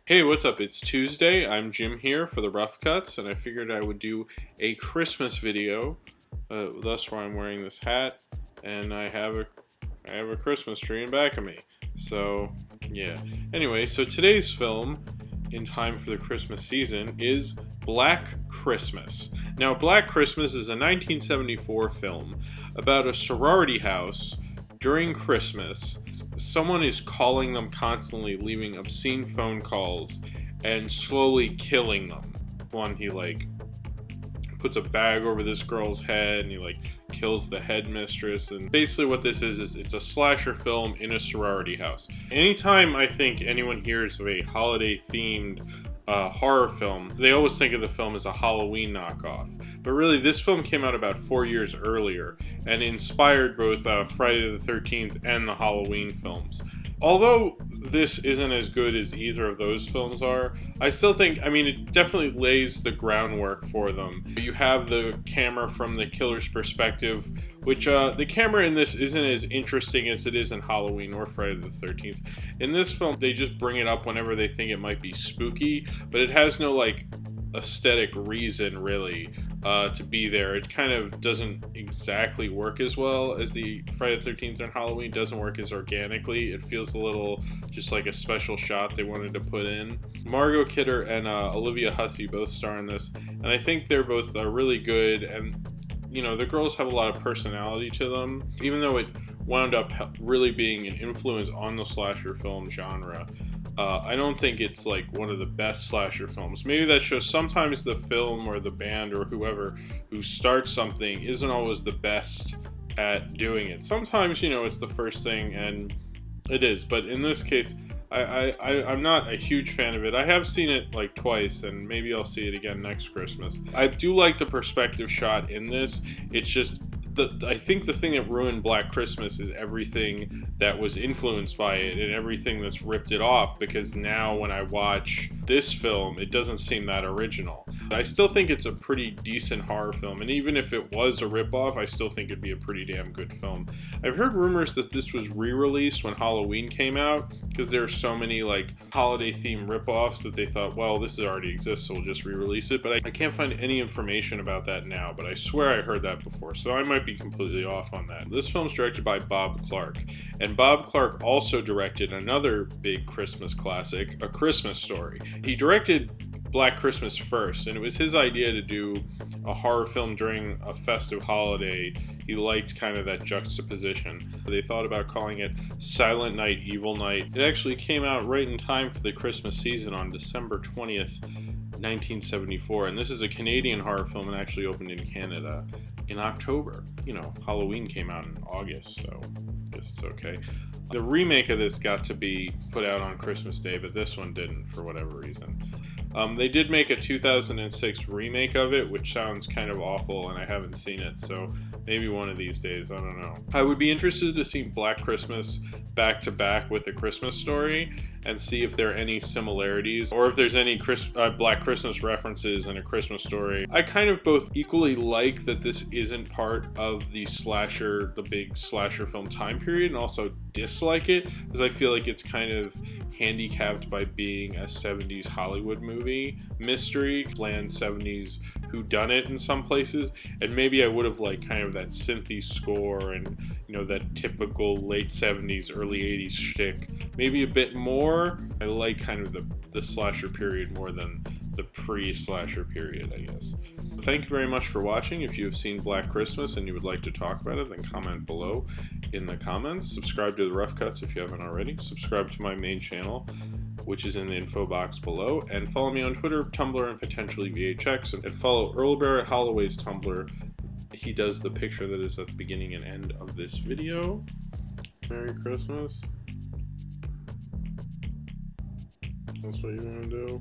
Hey, what's up? It's Tuesday. I'm Jim here for the Rough Cuts, and I figured I would do a Christmas video. Thus, why I'm wearing this hat, and I have a Christmas tree in back of me. So, yeah. Anyway, so today's film, in time for the Christmas season, is Black Christmas. Now, Black Christmas is a 1974 film about a sorority house during Christmas. Someone is calling them constantly, leaving obscene phone calls and slowly killing them. One, he puts a bag over this girl's head and he kills the headmistress. And basically what this is it's a slasher film in a sorority house. Anytime I think anyone hears of a holiday themed horror film, they always think of the film as a Halloween knockoff. But really, this film came out about 4 years earlier and inspired both Friday the 13th and the Halloween films. Although this isn't as good as either of those films are, I still think, it definitely lays the groundwork for them. You have the camera from the killer's perspective, which the camera in this isn't as interesting as it is in Halloween or Friday the 13th. In this film, they just bring it up whenever they think it might be spooky, but it has no aesthetic reason really to be there. It kind of doesn't exactly work as well as the Friday the 13th and Halloween. It doesn't work as organically. It feels a little just like a special shot they wanted to put in. Margot Kidder and Olivia Hussey both star in this, and I think they're both really good, and the girls have a lot of personality to them, even though it wound up really being an influence on the slasher film genre. I don't think it's one of the best slasher films. Maybe that shows sometimes the film or the band or whoever who starts something isn't always the best at doing it. Sometimes, it's the first thing, and it is. But in this case, I'm not a huge fan of it. I have seen it twice, and maybe I'll see it again next Christmas. I do like the perspective shot in this. It's just I think the thing that ruined Black Christmas is everything that was influenced by it and everything that's ripped it off, because now when I watch this film, it doesn't seem that original. I still think it's a pretty decent horror film, and even if it was a ripoff, I still think it'd be a pretty damn good film. I've heard rumors that this was re-released when Halloween came out, because there are so many holiday-themed ripoffs that they thought, well, this already exists, so we'll just re-release it. But I can't find any information about that now, but I swear I heard that before, so I might be completely off on that. This film's directed by Bob Clark, and Bob Clark also directed another big Christmas classic, A Christmas Story. He directed Black Christmas first, and it was his idea to do a horror film during a festive holiday. He liked kind of that juxtaposition. They thought about calling it Silent Night, Evil Night. It actually came out right in time for the Christmas season on December 20th, 1974, and this is a Canadian horror film and actually opened in Canada in October. Halloween came out in August, so I guess it's okay. The remake of this got to be put out on Christmas Day, but this one didn't for whatever reason. They did make a 2006 remake of it, which sounds kind of awful, and I haven't seen it, so maybe one of these days, I don't know. I would be interested to see Black Christmas back to back with A Christmas Story and see if there are any similarities or if there's any Black Christmas references in A Christmas Story. I kind of both equally like that this isn't part of the big slasher film time period, and also dislike it because I feel like it's kind of handicapped by being a 70s Hollywood movie mystery, bland 70s whodunit in some places, and maybe I would have liked kind of that synthy score and that typical late 70s early 80s shtick maybe a bit more. I like kind of the slasher period more than the pre-slasher period, I guess. Thank you very much for watching. If you have seen Black Christmas and you would like to talk about it, then comment below in the comments. Subscribe to The Rough Cuts if you haven't already. Subscribe to my main channel, which is in the info box below, and follow me on Twitter, Tumblr, and potentially VHX, and follow Earl Barrett Holloway's Tumblr. He does the picture that is at the beginning and end of this video. Merry Christmas. That's what you're gonna do.